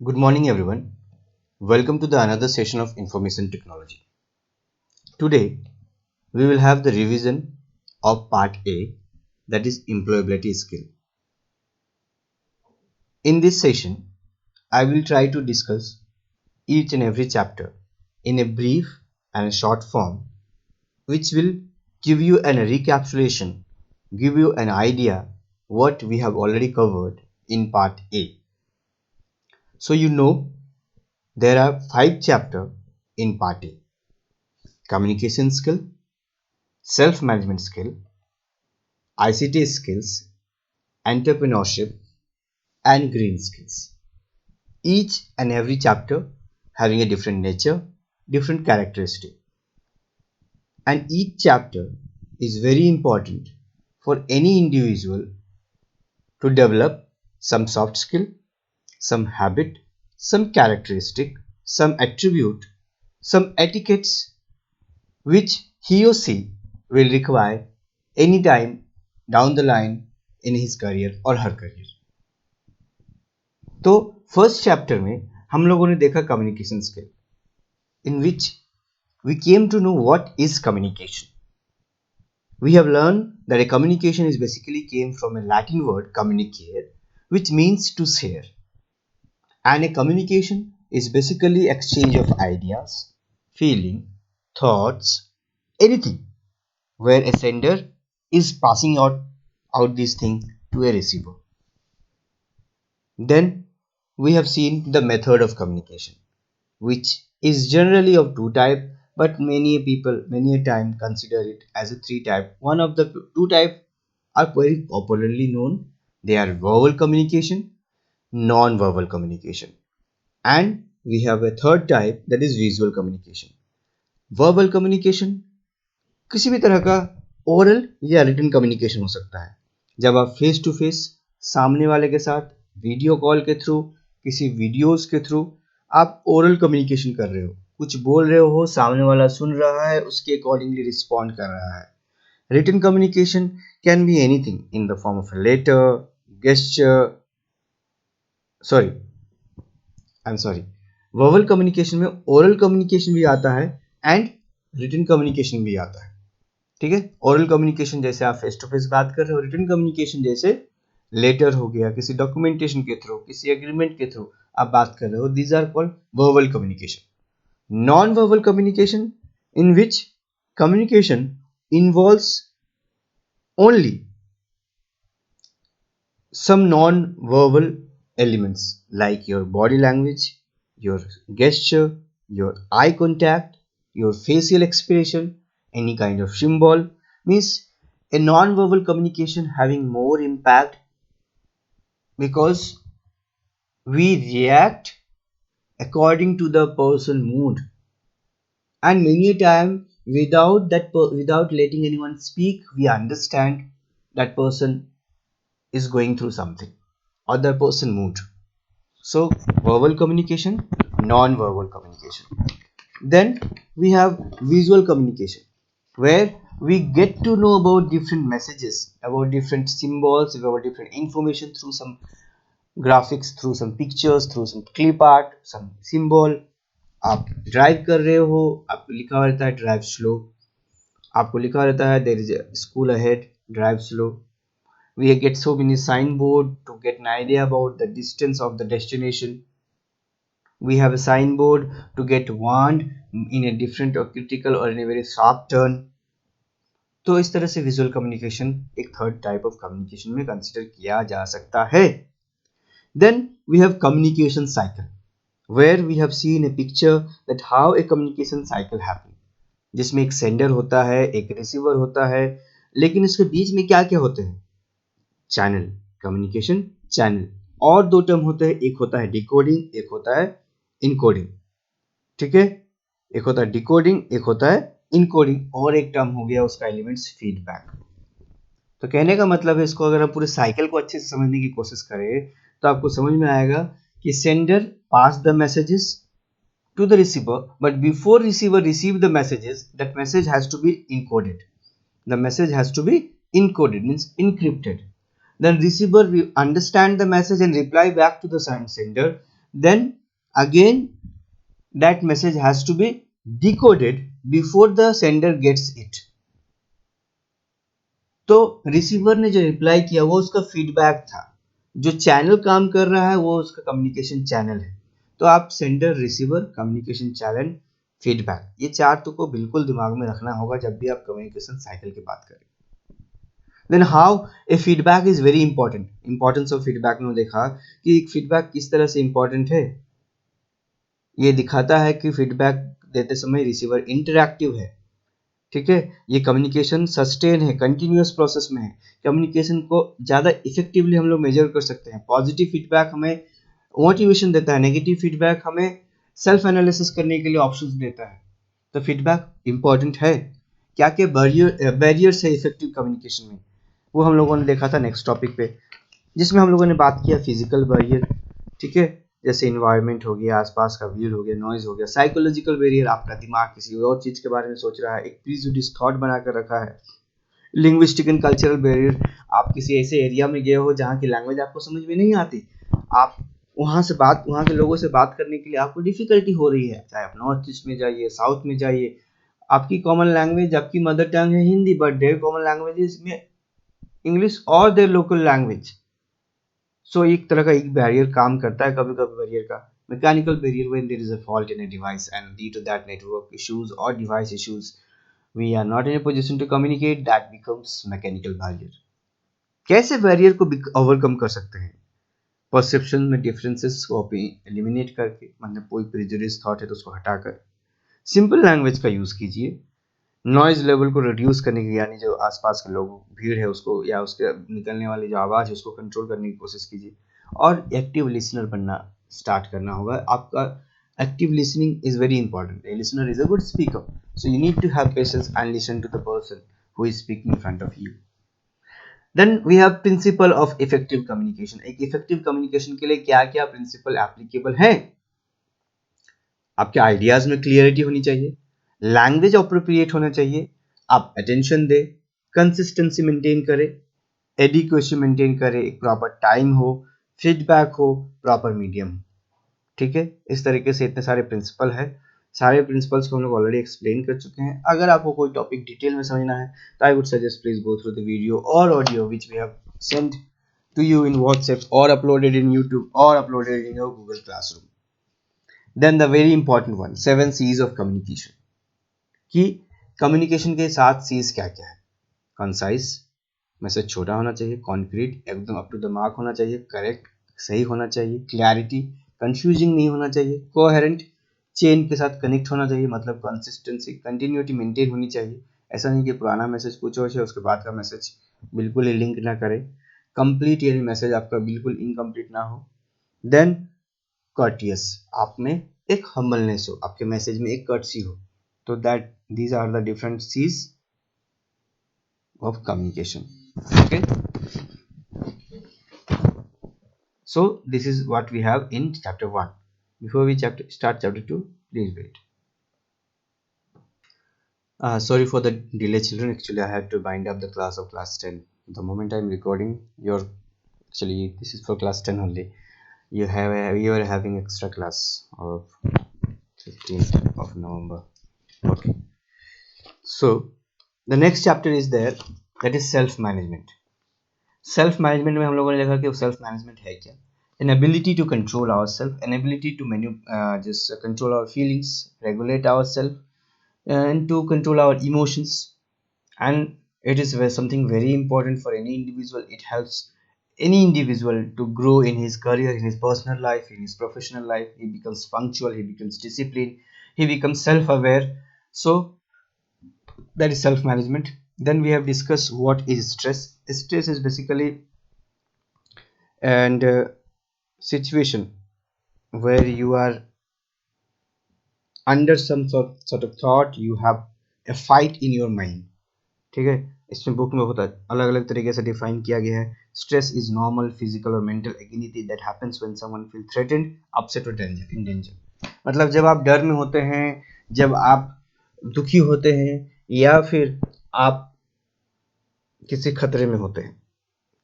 Good morning, everyone. Welcome to the another session of information technology. Today, we will have the revision of part A, that is employability skill. In this session, I will try to discuss each and every chapter in a brief and a short form, which will give you an recapitulation, give you an idea what we have already covered in part A. So there are 5 chapters in part A: communication skill, self-management skill, ICT skills, entrepreneurship, and green skills. Each and every chapter having a different nature, different characteristic. And each chapter is very important for any individual to develop some soft skill, some habit, some characteristic, some attribute, some etiquettes which he or she will require anytime down the line in his career or her career. तो first chapter में हम लोगों ने देखा communication skill in which we came to know what is communication. We have learned that a communication is basically came from a Latin word communicare, which means to share. And a communication is basically exchange of ideas, feeling, thoughts, anything where a sender is passing out this thing to a receiver. Then we have seen the method of communication, which is generally of two type, but many people many a time consider it as a three type. One of the two type are very popularly known. They are verbal communication, non-verbal communication, and we have a third type, that is visual communication. Verbal communication किसी भी तरह का oral या written communication हो सकता है, जब आप फेस टू फेस सामने वाले के साथ वीडियो कॉल के थ्रू, किसी वीडियोस के थ्रू आप ओरल कम्युनिकेशन कर रहे हो, कुछ बोल रहे हो, सामने वाला सुन रहा है, उसके अकॉर्डिंगली रिस्पॉन्ड कर रहा है. Written communication can be anything in the form of letter, gesture, sorry I am sorry verbal communication में ओरल कम्युनिकेशन भी आता है एंड रिटन कम्युनिकेशन भी आता है. ठीक है, ओरल कम्युनिकेशन जैसे आप फेस टू फेस बात कर रहे हो, रिटन कम्युनिकेशन जैसे लेटर हो गया, किसी डॉक्यूमेंटेशन के थ्रू, किसी एग्रीमेंट के थ्रू आप बात कर रहे हो, these are called verbal communication. Non verbal communication in which communication involves only some non-verbal elements like your body language, your gesture, your eye contact, your facial expression, any kind of symbol, means a non-verbal communication having more impact because we react according to the person mood, and many a time without letting anyone speak, we understand that person is going through something or the person mood. So verbal communication, non-verbal communication. Then we have visual communication, where we get to know about different messages, about different symbols, about different information through some graphics, through some pictures, through some clip art, some symbol. आप drive कर रहे हो, आपको लिखा रहता है drive slow, आपको लिखा रहता है there is a school ahead, drive slow. We get so many signboard to get an idea about the distance of the destination. We have a signboard to get warned in a different or critical or in a very sharp turn. तो इस तरह से visual communication एक third type of communication में consider किया जा सकता है. Then we have communication cycle, where we have seen a picture that how a communication cycle happen, जिसमें एक सेंडर होता है, एक रिसीवर होता है, लेकिन इसके बीच में क्या क्या होते हैं? Channel, communication channel. और दो टर्म होते हैं, एक होता है डिकोडिंग, एक होता है इनकोडिंग. ठीक है, एक होता है डिकोडिंग, एक होता है इनकोडिंग, और एक टर्म हो गया उसका एलिमेंट्स फीडबैक. तो कहने का मतलब है, इसको अगर हम पूरे साइकिल को अच्छे से समझने की कोशिश करें तो आपको समझ में आएगा कि sender pass the messages to the receiver, but before receiver receive the messages, that message has to be encoded. The message has to be encoded, means encrypted. Then receiver will understand the message and reply back to the sender. then again that message has to be decoded before the sender gets it. तो receiver ने जो reply किया वो उसका feedback था, जो channel काम कर रहा है वो उसका कम्युनिकेशन चैनल है। तो आप sender, receiver, communication channel, feedback, ये चार तो को बिल्कुल दिमाग में रखना होगा जब भी आप कम्युनिकेशन साइकिल की बात करें। Then how a feedback is very important. Importance of feedback में देखा कि एक फीडबैक किस तरह से इंपॉर्टेंट है। ये दिखाता है कि फीडबैक देते समय रिसीवर इंटरैक्टिव है, ठीक है, ये कम्युनिकेशन सस्टेन है, कंटिन्यूअस प्रोसेस में है। कम्युनिकेशन को ज़्यादा इफेक्टिवली हम लोग मेजर कर सकते हैं। पॉजिटिव फीडबैक हमें मोटिवेशन देता है, नेगेटिव फीडबैक हमें सेल्फ एनालिसिस करने के लिए ऑप्शंस देता है। तो फीडबैक इंपॉर्टेंट है। क्या क्या बैरियर्स है इफेक्टिव कम्युनिकेशन में, वो हम लोगों ने देखा था नेक्स्ट टॉपिक पे, जिसमें हम लोगों ने बात किया फिजिकल बैरियर, ठीक है, जैसे इन्वायरमेंट हो गया, आसपास का भीड़ हो गया, नॉइज हो गया। साइकोलॉजिकल बैरियर, आपका दिमाग किसी और चीज के बारे में सोच रहा है, एक प्रीजुडिस थॉट बनाकर रखा है। लिंग्विस्टिक एंड कल्चरल बैरियर, आप किसी ऐसे एरिया में गए हो जहाँ की लैंग्वेज आपको समझ में नहीं आती, आप वहाँ के लोगों से बात करने के लिए आपको डिफिकल्टी हो रही है, चाहे आप नॉर्थ ईस्ट में जाइए, साउथ में जाइए, आपकी कॉमन लैंग्वेज, आपकी मदर टंग है Hindi, but their common language में इंग्लिश और देयर लोकल लैंग्वेज। सो एक तरह का एक बैरियर काम करता है। कभी कभी बैरियर का mechanical barrier, when there is a fault in a device and due to that network issues और device issues we are not in a position to communicate, that becomes mechanical barrier. कैसे barrier को overcome कर सकते हैं? Perception में differences को eliminate करके, मतलब कोई प्रेजुडिस थॉट है तो उसको हटाकर सिंपल लैंग्वेज का यूज कीजिए। नॉइज लेवल को रिड्यूस करने की, यानी जो आसपास के लोग भीड़ है उसको या उसके निकलने वाली जो आवाज़ है उसको कंट्रोल करने की कोशिश कीजिए। और एक्टिव लिसनर बनना स्टार्ट करना होगा। आपका active listening is very important. A listener is a good speaker, so you need to have patience and listen to the person who is speaking in front of you. Then we have principle of effective communication. एक effective communication के लिए क्या क्या principal applicable है? आपके ideas में clarity होनी चाहिए, लैंग्वेज अप्रोप्रिएट होना चाहिए, आप अटेंशन दें, कंसिस्टेंसी मेंटेन करें, एडिक्वेसी मेंटेन करें, एक प्रॉपर टाइम हो, फीडबैक हो, प्रॉपर मीडियम, ठीक है। इस तरीके से इतने सारे प्रिंसिपल है। सारे प्रिंसिपल्स को हम लोग ऑलरेडी एक्सप्लेन कर चुके हैं। अगर आपको कोई टॉपिक डिटेल में समझना है तो I would suggest please go through the video और audio which we have send to you in WhatsApp और अपलोडेड इन यूट्यूब और uploaded in your Google classroom. Then the very important one, 7 C's of communication. कि communication के 7 C's क्या क्या है? Concise, message छोटा होना चाहिए, कॉन्क्रीट, एकदम अप टू द मार्क होना चाहिए, करेक्ट, सही होना चाहिए, क्लैरिटी, कंफ्यूजिंग नहीं होना चाहिए, कोहेरेंट, चेन के साथ कनेक्ट होना चाहिए, मतलब कंसिस्टेंसी, कंटिन्यूटी मेंटेन होनी चाहिए। ऐसा नहीं कि पुराना मैसेज कुछ और है उसके बाद का मैसेज बिल्कुल ही लिंक ना करे। कंप्लीट, यानी मैसेज आपका बिल्कुल इनकम्प्लीट ना हो। देन कर्टियस, आप में एक हम्बलनेस हो, आपके मैसेज में एक कर्टसी हो। तो that these are the different C's of communication. Okay, so this is what we have in chapter 1. Before we start chapter 2, please wait. Sorry for the delay children, actually I had to bind up the class of class 10. The moment I'm recording your, actually this is for class 10 only, you are having extra class of 15th of November. Okay, so the next chapter is there, that is self management. Self management में हम लोगों ने देखा कि self management है क्या? An ability to control our self, an ability to just control our feelings, regulate ourselves, and to control our emotions. And it is something very important for any individual. It helps any individual to grow in his career, in his personal life, in his professional life. He becomes punctual, he becomes disciplined, he becomes self-aware. So that is self management. Then we have discussed what is stress. Stress is basically and situation where you are under some sort of thought, you have a fight in your mind, ठीक है। इसमें book में बहुत अलग अलग तरीके से define किया गया है। स्ट्रेस इज नॉर्मल फिजिकल और मेंटल एग्निटी that happens when someone feel threatened, upset और इन डेंजर। मतलब जब आप डर में होते हैं, जब आप दुखी होते हैं, या फिर आप किसी खतरे में होते हैं,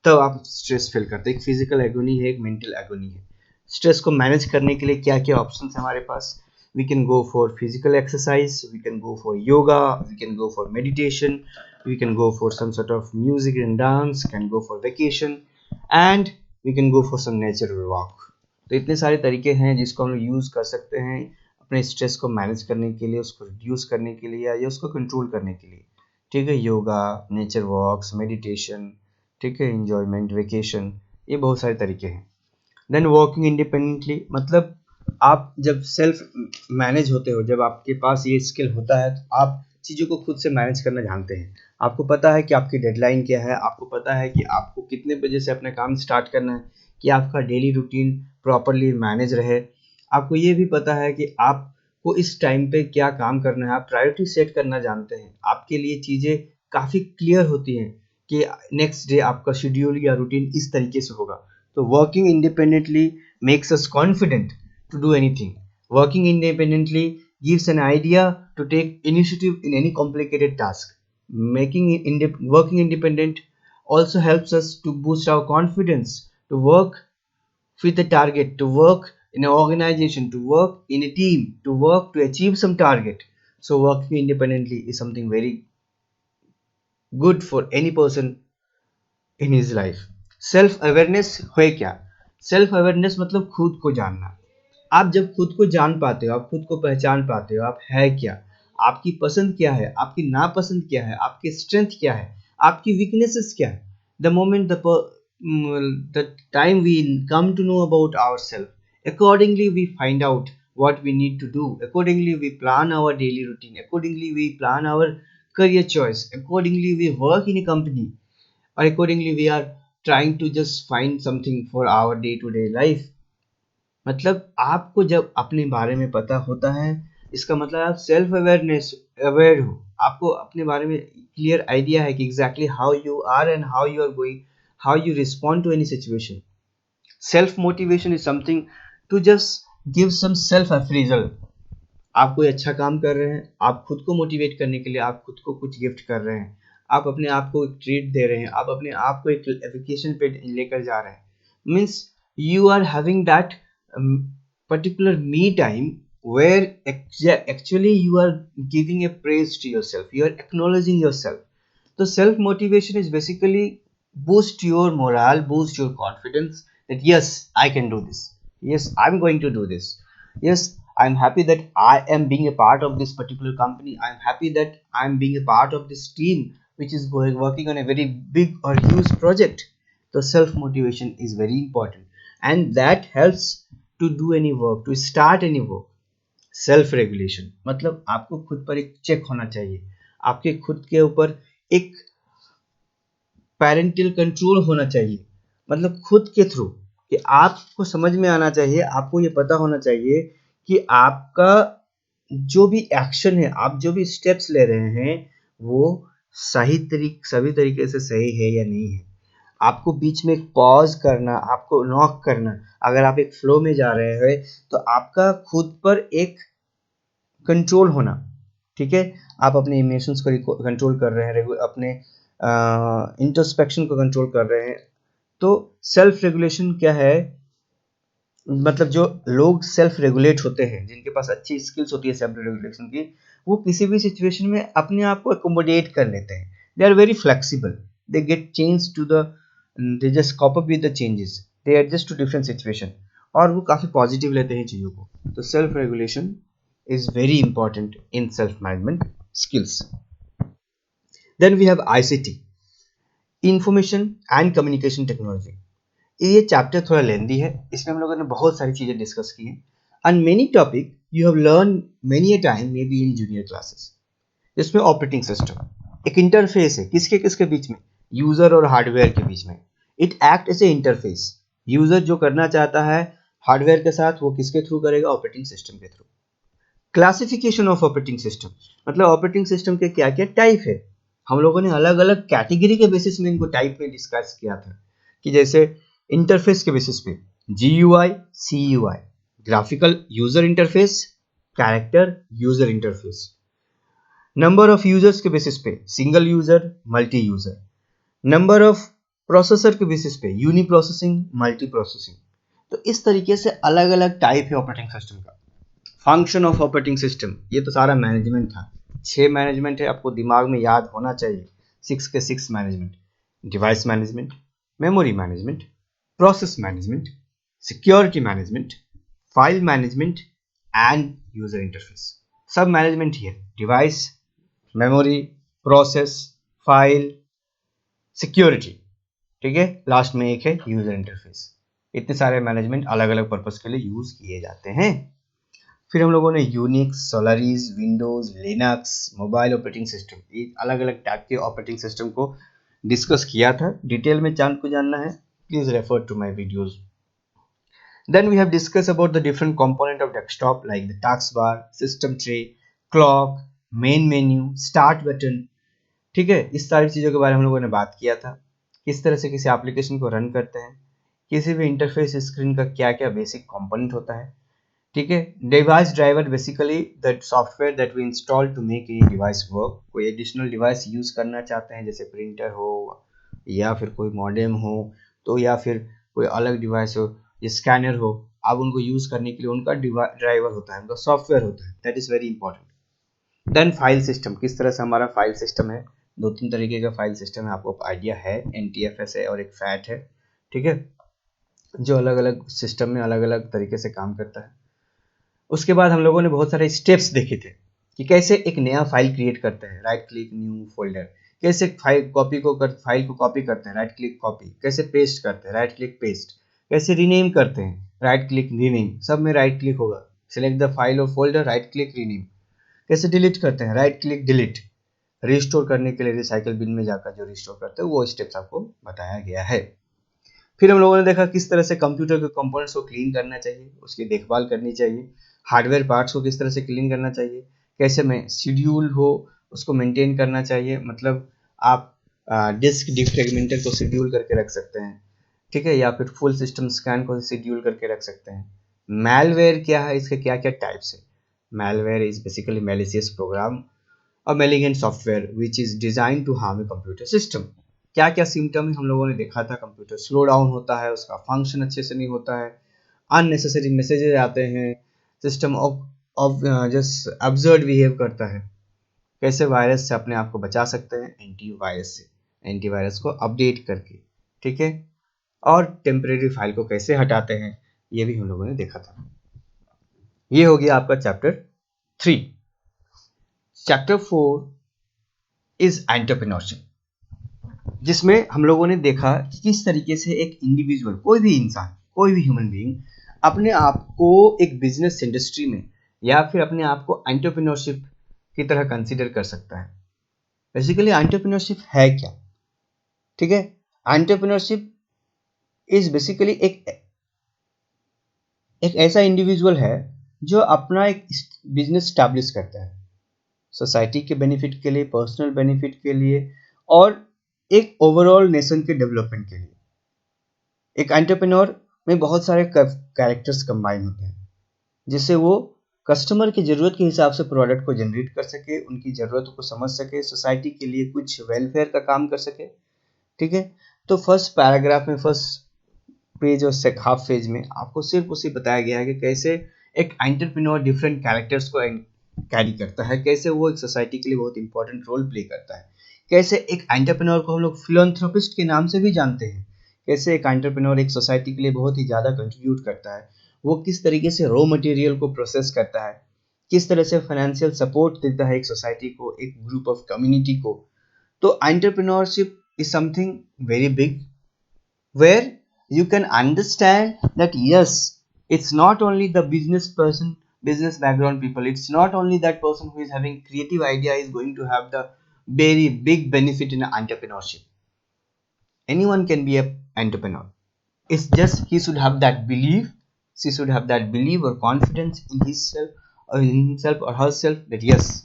तब आप स्ट्रेस फील करते हैं। एक फिजिकल एगोनी है, एक मेंटल एगोनी है। स्ट्रेस को मैनेज करने के लिए क्या क्या ऑप्शन है हमारे पास. We can go for physical exercise, we can go for yoga, we can go for meditation, we can go for some sort of music and dance, can go for vacation, and we can go for some natural walk. तो इतने सारे तरीके हैं जिसको हम लोग use कर सकते हैं अपने स्ट्रेस को मैनेज करने के लिए, उसको रिड्यूस करने के लिए या उसको कंट्रोल करने के लिए. ठीक है, योगा, नेचर वॉक्स, मेडिटेशन, ठीक है, इंजॉयमेंट, वेकेशन, ये बहुत सारे तरीके हैं. देन वर्किंग इंडिपेंडेंटली, मतलब आप जब सेल्फ मैनेज होते हो, जब आपके पास ये स्किल होता है तो आप चीज़ों को खुद से मैनेज करना जानते हैं. आपको पता है कि आपकी डेडलाइन क्या है, आपको पता है कि आपको कितने बजे से अपना काम स्टार्ट करना है, कि आपका डेली रूटीन प्रॉपरली मैनेज रहे. आपको ये भी पता है कि आपको इस टाइम पे क्या काम करना है, आप प्रायोरिटी सेट करना जानते हैं. आपके लिए चीज़ें काफ़ी क्लियर होती हैं कि नेक्स्ट डे आपका शेड्यूल या रूटीन इस तरीके से होगा. तो working independently makes us confident to do anything. Working independently gives an idea to take initiative in any complicated task. Working independent also helps us to boost our confidence, to work with a target, to work in an organization, to work in a team, to work to achieve some target. So working independently is something very good for any person in his life. Self awareness है क्या? Self awareness मतलब खुद को जानना. आप जब खुद को जान पाते हो, आप खुद को पहचान पाते हो, आप है क्या, आपकी पसंद क्या है, आपकी नापसंद क्या है, आपकी स्ट्रेंथ क्या है, आपकी वीकनेसेस क्या है. The moment the time we come to know about our self, accordingly we find out what we need to do, accordingly we plan our daily routine, accordingly we plan our career choice, accordingly we work in a company, or accordingly we are trying to just find something for our day to day life. मतलब आपको जब अपने बारे में पता होता है, इसका मतलब आप सेल्फ अवेयर हो, आपको अपने बारे में क्लियर आइडिया है कि exactly how you are and how you are going, how you respond to any situation. Self motivation is something to just give some self appraisal. आप कोई अच्छा काम कर रहे हैं, आप खुद को मोटिवेट करने के लिए आप खुद को कुछ गिफ्ट कर रहे हैं, आप अपने आप को एक ट्रीट दे रहे हैं, आप अपने आप को एक वेकेशन पे लेकर जा रहे हैं. Means you are having that particular me time where actually you are giving a praise to yourself, you are acknowledging yourself. So self motivation is basically boost your morale, boost your confidence that yes, I can do this, yes, I'm going to do this, yes, I'm happy that I am being a part of this particular company, I'm happy that I'm being a part of this team which is working on a very big or huge project. So self motivation is very important, and that helps to do any work, to start any work. Self regulation मतलब आपको खुद पर एक check होना चाहिए, आपके खुद के ऊपर एक पेरेंटल कंट्रोल होना चाहिए. मतलब खुद के थ्रू कि आपको समझ में आना चाहिए, आपको ये पता होना चाहिए कि आपका जो भी एक्शन है, आप जो भी स्टेप्स ले रहे हैं वो सभी तरीके से सही है या नहीं है. आपको बीच में एक पॉज करना, आपको नॉक करना. अगर आप एक फ्लो में जा रहे हैं तो आपका खुद पर एक कंट्रोल होना. ठीक है, आप अपने इमोशंस को कंट्रोल कर रहे हैं, अपने इंट्रोस्पेक्शन को कंट्रोल कर रहे हैं. तो सेल्फ रेगुलेशन क्या है? मतलब जो लोग सेल्फ रेगुलेट होते हैं, जिनके पास अच्छी स्किल्स होती है सेल्फ रेगुलेशन की, वो किसी भी सिचुएशन में अपने आप को अकोमोडेट कर लेते हैं. They are very flexible, they get change to the, they just cope up with the changes, they adjust to different situation, और वो काफ़ी पॉजिटिव लेते हैं चीज़ों को. तो self regulation is very important in self management skills. Then we have ICT, information and communication technology. ये chapter थोड़ा लेंदी है, इसमें हम लोगों ने बहुत सारी चीज़ें डिस्कस की हैं, and many topic you have learned many a time maybe in junior classes. जिसमें ऑपरेटिंग सिस्टम एक इंटरफेस है, किसके किसके बीच में? यूजर और हार्डवेयर के बीच में. It act as a interface. User जो करना चाहता है हार्डवेयर के साथ, वो किसके थ्रू करेगा? ऑपरेटिंग सिस्टम के through. Classification of operating system मतलब ऑपरेटिंग सिस्टम के क्या क्या टाइप है. हम लोगों ने अलग अलग कैटेगरी के बेसिस में इनको टाइप में डिस्कस किया था, कि जैसे इंटरफेस के बेसिस पे GUI, CUI, graphical user interface, character user interface. Number of users के बेसिस पे single user, multi user. Number of processor के बेसिस पे यूनी प्रोसेसिंग, मल्टी प्रोसेसिंग. तो इस तरीके से अलग अलग टाइप है ऑपरेटिंग सिस्टम का। फंक्शन ऑफ ऑपरेटिंग सिस्टम, ये तो सारा मैनेजमेंट था। 6 मैनेजमेंट है, आपको दिमाग में याद होना चाहिए। 6 के 6 management: device management, memory management, process management, security management, file management and user interface. सब मैनेजमेंट ही है: device, memory, process, file, security. ठीक है, लास्ट में एक है यूजर इंटरफेस। इतने सारे मैनेजमेंट अलग अलग पर्पस के लिए यूज किए जाते हैं। फिर हम लोगों ने Unix, Solaris, Windows, Linux, mobile operating system, ये अलग अलग टाइप के ऑपरेटिंग सिस्टम को डिस्कस किया था। डिटेल में जानना है, please refer to my videos. Then we have discussed about the different component of desktop like the taskbar, system tray, clock, main menu, start button। ठीक है, इस सारी चीज़ों के बारे में हम लोगों ने बात किया था। किस तरह से किसी एप्लीकेशन को रन करते हैं, किसी भी इंटरफेस स्क्रीन का क्या क्या बेसिक कंपोनेंट होता है। ठीक है, device driver basically the software that we install to make any device work. कोई एडिशनल डिवाइस यूज करना चाहते हैं, जैसे प्रिंटर हो या फिर कोई मॉडेम हो, तो या फिर कोई अलग डिवाइस हो, ये स्कैनर हो, आप उनको यूज करने के लिए उनका ड्राइवर होता है, उनका सॉफ्टवेयर होता है। That is very important. Then file system, किस तरह से हमारा फाइल सिस्टम है। 2-3 तरीके का फाइल सिस्टम है, आपको आइडिया है। NTFS है और एक फैट है। ठीक है, जो अलग अलग सिस्टम में अलग अलग तरीके से काम करता है। उसके बाद हम लोगों ने बहुत सारे स्टेप्स देखे थे कि कैसे एक नया फाइल क्रिएट करते हैं, राइट क्लिक न्यू फोल्डर। कैसे फाइल को कॉपी करते हैं, राइट क्लिक कॉपी। कैसे पेस्ट करते हैं, राइट क्लिक पेस्ट। कैसे रीनेम करते हैं, राइट क्लिक रीनेम, सब में राइट क्लिक होगा। सिलेक्ट द फाइल और फोल्डर, राइट क्लिक रीनेम। कैसे डिलीट करते हैं, राइट क्लिक डिलीट। रिस्टोर करने के लिए रिसाइकल बिन में जाकर जो रिस्टोर करते हैं, वो स्टेप्स आपको बताया गया है। फिर हम लोगों ने देखा किस तरह से कंप्यूटर के कंपोनेंट्स को क्लीन करना चाहिए, उसकी देखभाल करनी चाहिए। हार्डवेयर पार्ट्स को किस तरह से क्लीन करना चाहिए, कैसे में शेड्यूल हो उसको मेंटेन करना चाहिए। मतलब आप डिस्क डिफ्रेगमेंटर को शेड्यूल करके रख सकते हैं। ठीक है, या फिर फुल सिस्टम स्कैन को शेड्यूल करके रख सकते हैं। मैलवेयर क्या है, इसके क्या क्या टाइप्स है। Malware is basically malicious program और malignant software which is design to harm a computer system. क्या क्या सिम्टम हम लोगों ने देखा था। कंप्यूटर स्लो डाउन होता है, उसका फंक्शन अच्छे से नहीं होता है, अननेसेसरी मैसेजेस आते हैं, system of just absurd behave करता है। कैसे वायरस से अपने आप को बचा सकते हैं, एंटीवायरस से, एंटीवायरस को अपडेट करके। ठीक है, और टेम्परेरी फाइल को कैसे हटाते हैं, ये भी हम लोगों ने देखा था। ये हो गया आपका चैप्टर 3। चैप्टर 4 इज एंटरप्रेन्योरशिप, जिसमें हम लोगों ने देखा कि किस तरीके से एक इंडिविजुअल, कोई भी इंसान, कोई भी ह्यूमन बीइंग अपने आप को एक बिजनेस इंडस्ट्री में या फिर अपने आप को एंटरप्रेन्योरशिप की तरह कंसीडर कर सकता है। बेसिकली एंटरप्रेन्योरशिप है क्या। ठीक है, एंटरप्रेन्योरशिप इज बेसिकली एक ऐसा इंडिविजुअल है जो अपना एक बिजनेस स्टैब्लिश करता है, सोसाइटी के बेनिफिट के लिए, पर्सनल बेनिफिट के लिए, और एक ओवरऑल नेशन के डेवलपमेंट के लिए। एक एंटरप्रेन्योर में बहुत सारे कैरेक्टर्स कंबाइन होते हैं, जिससे वो कस्टमर की ज़रूरत के हिसाब से प्रोडक्ट को जनरेट कर सके, उनकी ज़रूरत को समझ सके, सोसाइटी के लिए कुछ वेलफेयर का काम कर सके। ठीक है, तो फर्स्ट पैराग्राफ में, फर्स्ट पेज और हाफ पेज में आपको सिर्फ उसे बताया गया है कि कैसे एक एंटरप्रेन्योर डिफरेंट कैरेक्टर्स को कैरी करता है, कैसे वो एक सोसाइटी के लिए बहुत इंपॉर्टेंट रोल प्ले करता है, कैसे एक एंटरप्रेन्योर को हम लोग फिलैंथ्रोपिस्ट के नाम से भी जानते हैं, कैसे एक एंटरप्रेन्योर एक सोसाइटी के लिए बहुत ही ज़्यादा कंट्रीब्यूट करता है, वो किस तरीके से रॉ मटेरियल को प्रोसेस करता है, किस तरह से फाइनेंशियल सपोर्ट देता है एक सोसाइटी को, एक ग्रुप ऑफ कम्युनिटी को। तो entrepreneurship is something very big where you can understand that yes, it's not only the business person, business background people, it's not only that person who is having creative idea is going to have the very big benefit in entrepreneurship. Anyone can be an entrepreneur. It's just he should have that belief, she should have that belief or confidence in himself or in himself or herself that yes,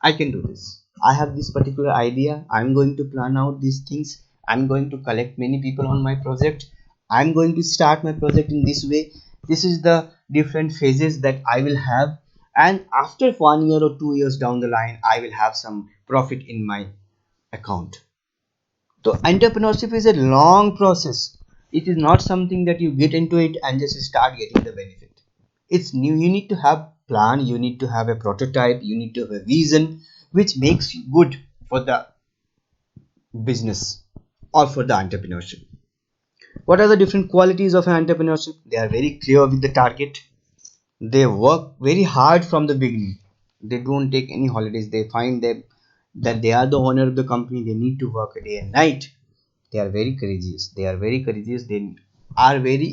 I can do this. I have this particular idea. I'm going to plan out these things. I'm going to collect many people on my project. I'm going to start my project in this way. This is the different phases that I will have. And after 1 year or 2 years down the line, I will have some profit in my account. So entrepreneurship is a long process. It is not something that you get into it and just start getting the benefit. It's new. You need to have plan, you need to have a prototype, you need to have a vision which makes you good for the business or for the entrepreneurship. What are the different qualities of an entrepreneurship? They are very clear with the target. They work very hard from the beginning. They don't take any holidays. They find that they are the owner of the company. They need to work day and night. They are very courageous. They are very courageous. They are very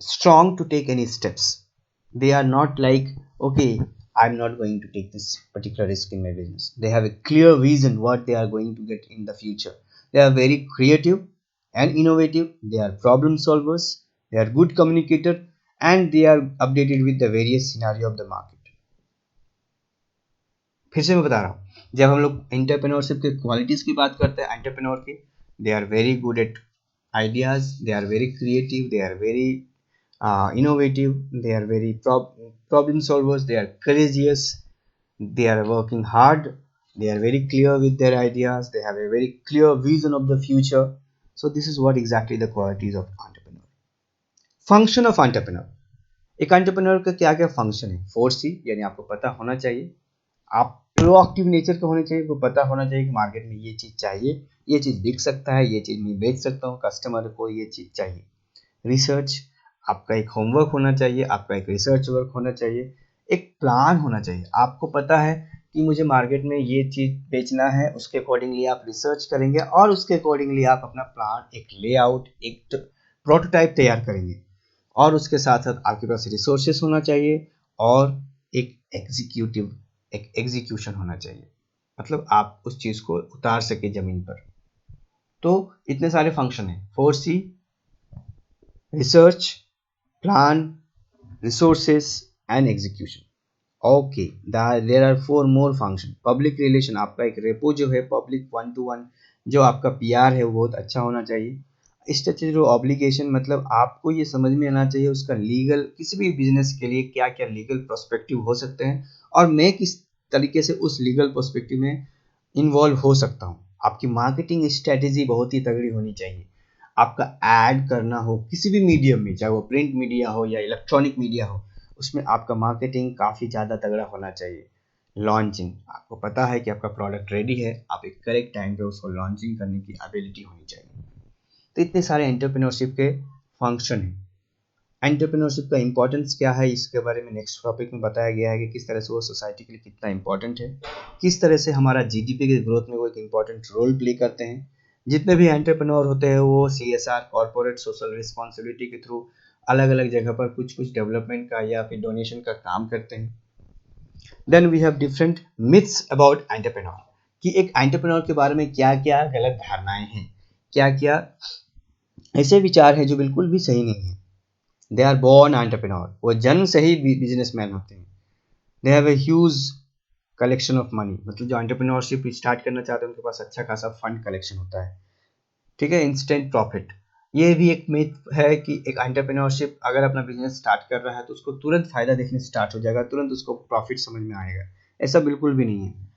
strong to take any steps. They are not like, okay, I'm not going to take this particular risk in my business. They have a clear vision what they are going to get in the future. They are very creative and innovative. They are problem solvers. They are good communicator, and they are updated with the various scenario of the market. फिर से मैं बता रहा हूँ, जब हम लोग entrepreneurship के क्वालिटीज की बात करते हैं एंटरप्रेन्योर की, they are very good at ideas, they are very creative, they are very innovative, they are very problem solvers, they are courageous, they are working hard, they are very clear with their ideas, they have a very clear vision of the future. So this is what exactly the qualities of entrepreneur. Function of entrepreneur, एक entrepreneur का क्या क्या function है? 4C, यानी आपको पता होना चाहिए, आप प्रोएक्टिव नेचर के होने चाहिए, को पता होना चाहिए कि मार्केट में ये चीज़ चाहिए, ये चीज़ बिक सकता है, ये चीज़ मैं बेच सकता हूँ, कस्टमर को ये चीज़ चाहिए. रिसर्च, आपका एक होमवर्क होना चाहिए, आपका एक रिसर्च वर्क होना चाहिए, एक प्लान होना चाहिए. आपको पता है कि मुझे मार्केट में ये चीज़ बेचना है, उसके अकॉर्डिंगली आप रिसर्च करेंगे और उसके अकॉर्डिंगली आप अपना प्लान, एक लेआउट, एक प्रोटोटाइप तैयार करेंगे. और उसके साथ साथ आपके पास रिसोर्सेस होना चाहिए और एक एग्जीक्यूशन होना चाहिए, मतलब आप उस चीज़ को उतार सके ज़मीन पर. तो इतने सारे फंक्शन हैं. 4C, research, plan, resources and execution. Okay, there are 4 more function. Public relation, आपका एक रेपो जो है पब्लिक 1-to-1 जो आपका PR है वो बहुत अच्छा होना चाहिए. स्टैट्यूटरी ऑब्लिगेशन, मतलब आपको ये समझ में आना चाहिए उसका लीगल, किसी भी बिजनेस के लिए क्या क्या लीगल प्रोस्पेक्टिव हो सकते हैं और मैं किस तरीके से उस लीगल पर्सपेक्टिव में इन्वॉल्व हो सकता हूँ. आपकी मार्केटिंग स्ट्रेटेजी बहुत ही तगड़ी होनी चाहिए. आपका ऐड करना हो किसी भी मीडियम में, चाहे वो प्रिंट मीडिया हो या इलेक्ट्रॉनिक मीडिया हो, उसमें आपका मार्केटिंग काफ़ी ज़्यादा तगड़ा होना चाहिए. लॉन्चिंग, आपको पता है कि आपका प्रोडक्ट रेडी है, आप एक करेक्ट टाइम पे उसको लॉन्चिंग करने की एबिलिटी होनी चाहिए. तो इतने सारे एंटरप्रेन्योरशिप के फंक्शन हैं. एंटरप्रेन्योरशिप का इंपॉर्टेंस क्या है, इसके बारे में नेक्स्ट टॉपिक में बताया गया है कि किस तरह से वो सोसाइटी के लिए कितना इंपॉर्टेंट है, किस तरह से हमारा GDP के ग्रोथ में वो एक इंपॉर्टेंट रोल प्ले करते हैं. जितने भी एंटरप्रेन्योर होते हैं वो CSR, कॉर्पोरेट सोशल रिस्पॉन्सिबिलिटी के थ्रू अलग अलग जगह पर कुछ कुछ डेवलपमेंट का या फिर डोनेशन का काम करते हैं. Then we have different myths about entrepreneur, कि एक एंटरप्रेन्योर के बारे में क्या क्या गलत धारणाएं हैं, क्या क्या ऐसे विचार हैं जो बिल्कुल भी सही नहीं है. दे आर बॉर्न एंटरप्रेन्योर, वो जन्म से ही बिजनेसमैन होते हैं. They have a huge collection of money, मतलब जो एंटरप्रेन्योरशिप स्टार्ट करना चाहते हैं उनके पास अच्छा खासा फंड कलेक्शन होता है. ठीक है. इंस्टेंट प्रॉफिट, ये भी एक मिथ है कि एक एंटरप्रेन्योरशिप अगर अपना बिजनेस स्टार्ट कर रहा है तो उसको तुरंत फायदा देखने स्टार्ट हो जाएगा, तुरंत उसको प्रॉफिट समझ में आएगा. ऐसा बिल्कुल भी नहीं है.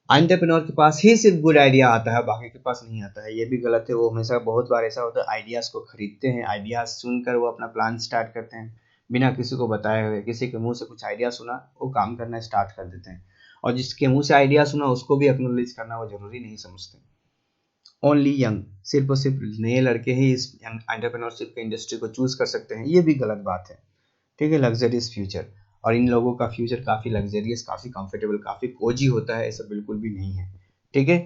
एंटरप्रेन्योर के पास ही सिर्फ गुड आइडिया आता है, बाकी के पास नहीं आता है, ये भी गलत है. वो हमेशा बहुत बार ऐसा होता है आइडियाज़ को खरीदते हैं, आइडियाज़ सुनकर वो अपना प्लान स्टार्ट करते हैं बिना किसी को बताए हुए. किसी के मुंह से कुछ आइडिया सुना, वो काम करना स्टार्ट कर देते हैं, और जिसके मुंह से आइडिया सुना उसको भी एक्नॉलेज करना वो जरूरी नहीं समझते. ओनली यंग, सिर्फ और सिर्फ नए लड़के ही इस एंटरप्रेन्योरशिप के इंडस्ट्री को चूज कर सकते हैं, ये भी गलत बात है. ठीक है. लग्जरियस फ्यूचर, और इन लोगों का फ्यूचर काफ़ी लग्जरियस, काफ़ी कंफर्टेबल, काफ़ी कोजी होता है, ऐसा बिल्कुल भी नहीं है. ठीक है.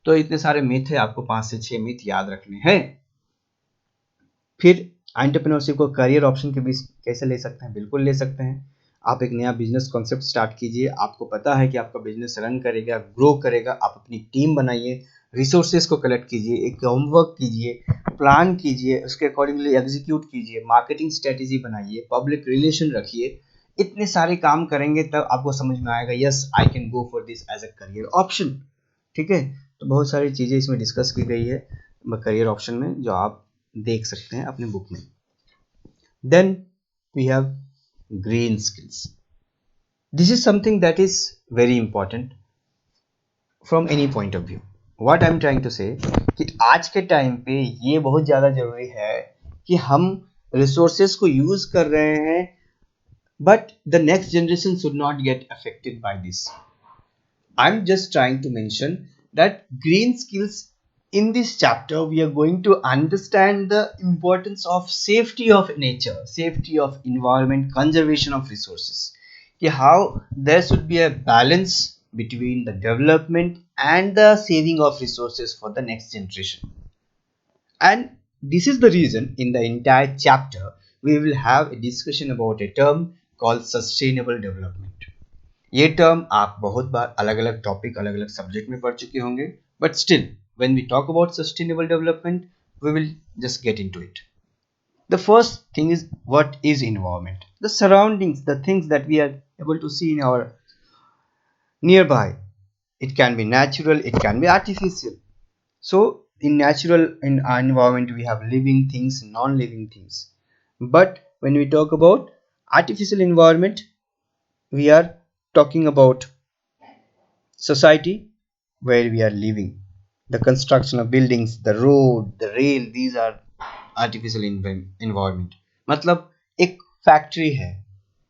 तो इतने सारे मिथ है, आपको 5 से 6 मिथ याद रखने हैं. फिर एंटरप्रेन्योरशिप को करियर ऑप्शन के बीच कैसे ले सकते हैं? बिल्कुल ले सकते हैं. आप एक नया बिजनेस कॉन्सेप्ट स्टार्ट कीजिए, आपको पता है कि आपका बिजनेस रन करेगा, ग्रो करेगा, आप अपनी टीम बनाइए, रिसोर्सेज को कलेक्ट कीजिए, एक होमवर्क कीजिए, प्लान कीजिए, उसके अकॉर्डिंगली एग्जीक्यूट कीजिए, मार्केटिंग स्ट्रेटेजी बनाइए, पब्लिक रिलेशन रखिए. इतने सारे काम करेंगे तब आपको समझ में आएगा yes I can go for this as a career option. ठीक है. तो बहुत सारी चीज़ें इसमें डिस्कस की गई है करियर ऑप्शन में, जो आप देख सकते हैं अपने बुक में. Then we have green skills. This is something that is very important from any point of view. What I'm trying to say, कि आज के टाइम पे ये बहुत ज़्यादा ज़रूरी है कि हम रिसोर्सेस को यूज़ कर रहे हैं, but the next generation should not get affected by this. I'm just trying to mention that green skills. In this chapter, we are going to understand the importance of safety of nature, safety of environment, conservation of resources. कि how there should be a balance between the development and the saving of resources for the next generation. And this is the reason in the entire chapter we will have a discussion about a term called sustainable development. ये term आप बहुत बार अलग अलग topic अलग अलग subject में पढ़ चुके होंगे, but still when we talk about sustainable development we will just get into it. The first thing is, what is environment? The surroundings, the things that we are able to see in our nearby. It can be natural, it can be artificial. So in natural in our environment we have living things, non-living things. But when we talk about artificial environment, we are talking about society where we are living. The construction of buildings, the road, the rail, these are artificial environment. मतलब एक factory है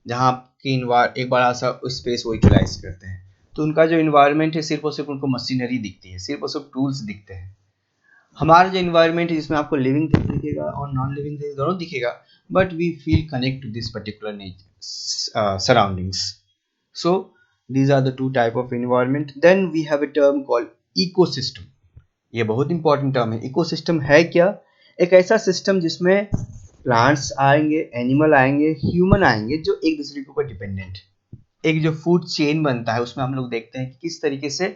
जहाँ की एक बड़ा सा space वो utilise करते हैं, तो उनका जो इन्वायरमेंट है सिर्फ और सिर्फ उनको मशीनरी दिखती है, सिर्फ और सिर्फ टूल्स दिखते हैं. हमारा जो इन्वायरमेंट है जिसमें आपको लिविंग थिंग्स दिखेगा और नॉन लिविंग थिंग्स दोनों दिखेगा, but we feel connect to this particular surroundings. So these are the two type of environment. Then we have a term called ecosystem. ये बहुत इंपॉर्टेंट टर्म है. इकोसिस्टम है क्या? एक ऐसा सिस्टम जिसमें प्लांट्स आएंगे, एनिमल आएंगे, ह्यूमन आएंगे जो एक दूसरे के ऊपर डिपेंडेंट. एक जो फूड चेन बनता है उसमें हम लोग देखते हैं कि किस तरीके से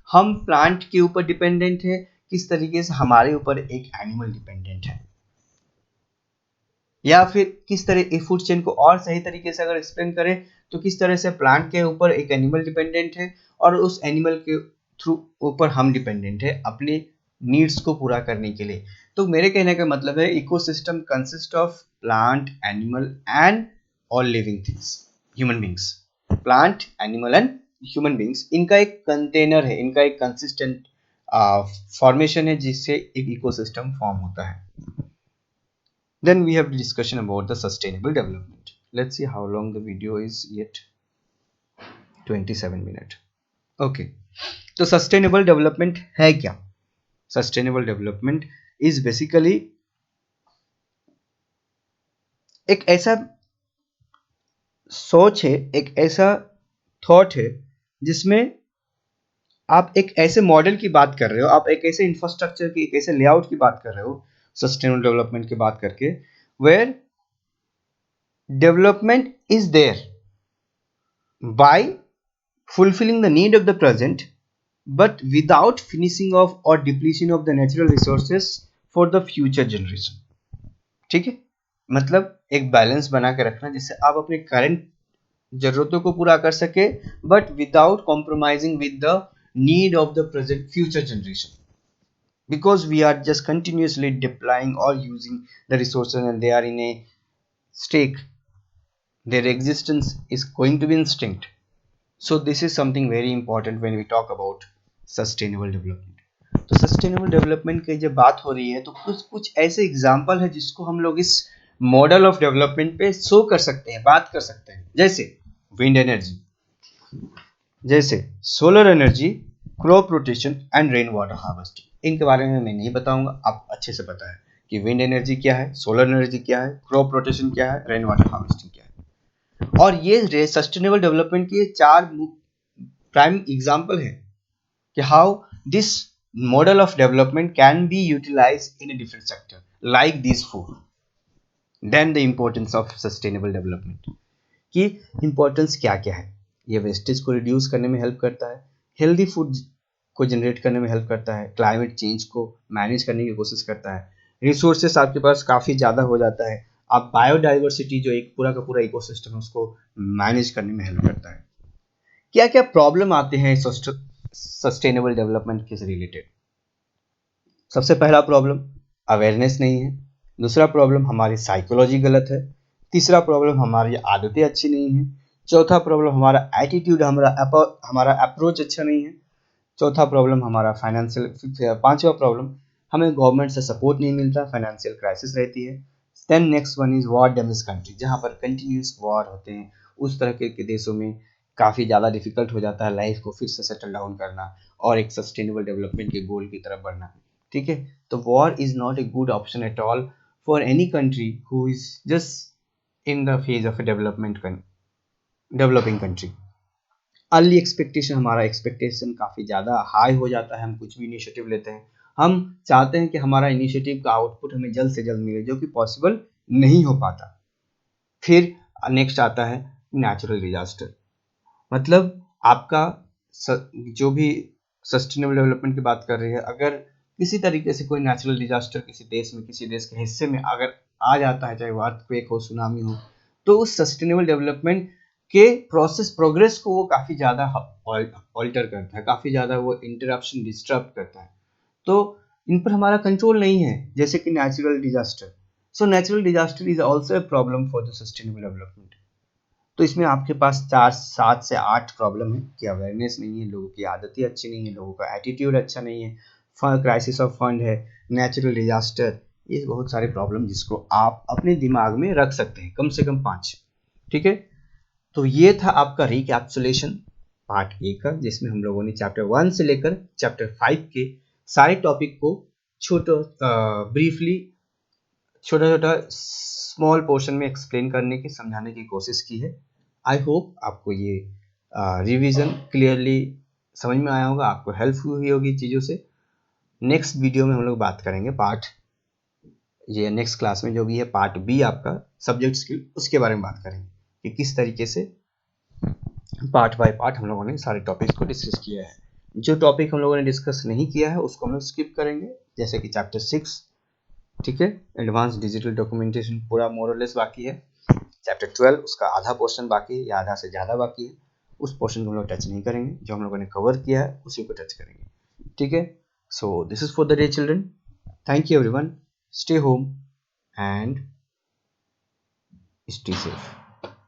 हम प्लांट के ऊपर डिपेंडेंट है, किस तरीके से हमारे ऊपर एक एनिमल डिपेंडेंट है, या फिर किस तरह फूड चेन को और सही तरीके से अगर एक्सप्लेन करें तो किस तरह से प्लांट के ऊपर एक एनिमल डिपेंडेंट है और उस एनिमल के थ्रू ऊपर हम डिपेंडेंट है अपने नीड्स को पूरा करने के लिए. तो मेरे कहने का मतलब है ecosystem consist of plant, animal and all living things, human beings. Plant, animal and human beings, इनका एक कंटेनर है, इनका एक कंसिस्टेंट फॉर्मेशन है जिससे एक इकोसिस्टम फॉर्म होता है. Then we have the discussion about the sustainable development. Let's see how long the video is yet. 27 minutes. Okay. तो sustainable development है क्या? Sustainable development is basically एक ऐसा सोच है, एक ऐसा थॉट है जिसमें आप एक ऐसे मॉडल की बात कर रहे हो, आप एक ऐसे इंफ्रास्ट्रक्चर की, एक ऐसे लेआउट की बात कर रहे हो सस्टेनेबल डेवलपमेंट की बात करके, where development is there by fulfilling the need of the present but without finishing off or depletion of the natural resources for the future generation. ठीक है, मतलब एक बैलेंस बना के रखना जिससे आप अपने करंट जरूरतों को पूरा कर सके but without compromising with the need of the present future generation, because we are just continuously deploying or using the resources and they are in a stake, their existence is going to be extinct. So this is something very important when we talk about sustainable development. तो sustainable development की जब बात हो रही है तो कुछ ऐसे एग्जाम्पल है जिसको हम लोग इस मॉडल ऑफ डेवलपमेंट पे शो कर सकते हैं, बात कर सकते हैं. जैसे विंड एनर्जी, जैसे solar energy, crop rotation and rain water harvesting. इनके बारे में मैं नहीं बताऊंगा, आप अच्छे से पता है कि विंड एनर्जी क्या है, सोलर एनर्जी क्या है, क्रॉप रोटेशन क्या है, रेन वाटर हार्वेस्टिंग क्या है. और ये सस्टेनेबल डेवलपमेंट के 4 प्राइम एग्जांपल है कि how this model of development can be utilised in a different sector like this 4. Then the importance of sustainable development की इंपॉर्टेंस क्या क्या है. ये वेस्टेज को रिड्यूस करने में हेल्प करता है, हेल्दी फूड को जनरेट करने में हेल्प करता है, क्लाइमेट चेंज को मैनेज करने की कोशिश करता है, रिसोर्सेस आपके पास काफ़ी ज़्यादा हो जाता है, आप बायोडाइवर्सिटी जो एक पूरा का पूरा इकोसिस्टम है उसको मैनेज करने में हेल्प करता है. क्या क्या प्रॉब्लम आते हैं सस्टेनेबल डेवलपमेंट के रिलेटेड? सबसे पहला प्रॉब्लम अवेयरनेस नहीं है, दूसरा प्रॉब्लम हमारी साइकोलॉजी गलत है, तीसरा प्रॉब्लम हमारी आदतें अच्छी नहीं है, चौथा प्रॉब्लम हमारा एटीट्यूड, हमारा अप्रोच अच्छा नहीं है, चौथा प्रॉब्लम हमारा फाइनेंशियल, पांचवा प्रॉब्लम हमें गवर्नमेंट से सपोर्ट नहीं मिलता, फाइनेंशियल क्राइसिस रहती है। Then next one is war damage country, जहाँ पर कंटिन्यूस वॉर होते हैं, उस तरह के देशों में काफ़ी ज़्यादा डिफिकल्ट हो जाता है लाइफ को फिर से सेटल डाउन करना और एक सस्टेनेबल डेवलपमेंट के गोल की तरफ बढ़ना। ठीक है, तो war is not a good option at all for any country who is just in the phase of a developing country. Early expectation, हमारा एक्सपेक्टेशन काफ़ी ज़्यादा हाई हो जाता है, हम कुछ भी इनिशिएटिव लेते हैं, हम चाहते हैं कि हमारा इनिशिएटिव का आउटपुट हमें जल्द से जल्द मिले, जो कि पॉसिबल नहीं हो पाता। फिर नेक्स्ट आता है नेचुरल डिजास्टर, मतलब आपका जो भी सस्टेनेबल डेवलपमेंट की बात कर रही है, अगर किसी तरीके से कोई नेचुरल डिजास्टर किसी देश में, किसी देश के हिस्से में अगर आ जाता है, चाहे वो अर्थक्वेक हो, सुनामी हो, तो उस सस्टेनेबल डेवलपमेंट के प्रोग्रेस को वो काफ़ी ज़्यादा ऑल्टर करता है, काफ़ी ज़्यादा वो इंटरप्शन डिस्टर्ब करता है। तो इन पर हमारा कंट्रोल नहीं है, जैसे कि natural disaster. So natural disaster is also a problem for the sustainable development. तो इसमें आपके पास 7 से 8 प्रॉब्लम है कि अवेयरनेस नहीं है, लोगों की आदतें अच्छी नहीं है, लोगों का एटीट्यूड अच्छा नहीं है, क्राइसिस ऑफ फंड है, नेचुरल डिजास्टर, ये बहुत सारे प्रॉब्लम जिसको आप अपने दिमाग में रख सकते हैं, कम से कम 5। ठीक है, तो ये था आपका रिकैप्सुलेशन पार्ट ए का, जिसमें हम लोगों ने चैप्टर 1 से लेकर चैप्टर 5 के सारे टॉपिक को ब्रीफली छोटा छोटा स्मॉल पोर्शन में एक्सप्लेन करने की, समझाने की कोशिश की है। आई होप आपको ये रिवीजन क्लियरली समझ में आया होगा, आपको हेल्प हुई होगी चीज़ों से। नेक्स्ट वीडियो में हम लोग बात करेंगे ये नेक्स्ट क्लास में जो भी है पार्ट बी आपका सब्जेक्ट स्किल, उसके बारे में बात करेंगे कि किस तरीके से पार्ट बाय पार्ट हम लोगों ने सारे टॉपिक्स को डिस्कस किया है। जो टॉपिक हम लोगों ने डिस्कस नहीं किया है उसको हम लोग स्किप करेंगे, जैसे कि चैप्टर 6, ठीक है, एडवांस डिजिटल डॉक्यूमेंटेशन पूरा मोरलेस बाकी है। चैप्टर 12 उसका आधा पोर्शन बाकी है या आधा से ज़्यादा बाकी है, उस पोर्शन को हम लोग टच नहीं करेंगे, जो हम लोगों ने कवर किया है उसी को टच करेंगे। ठीक है, so this is for the day children, thank you everyone, stay home and stay safe.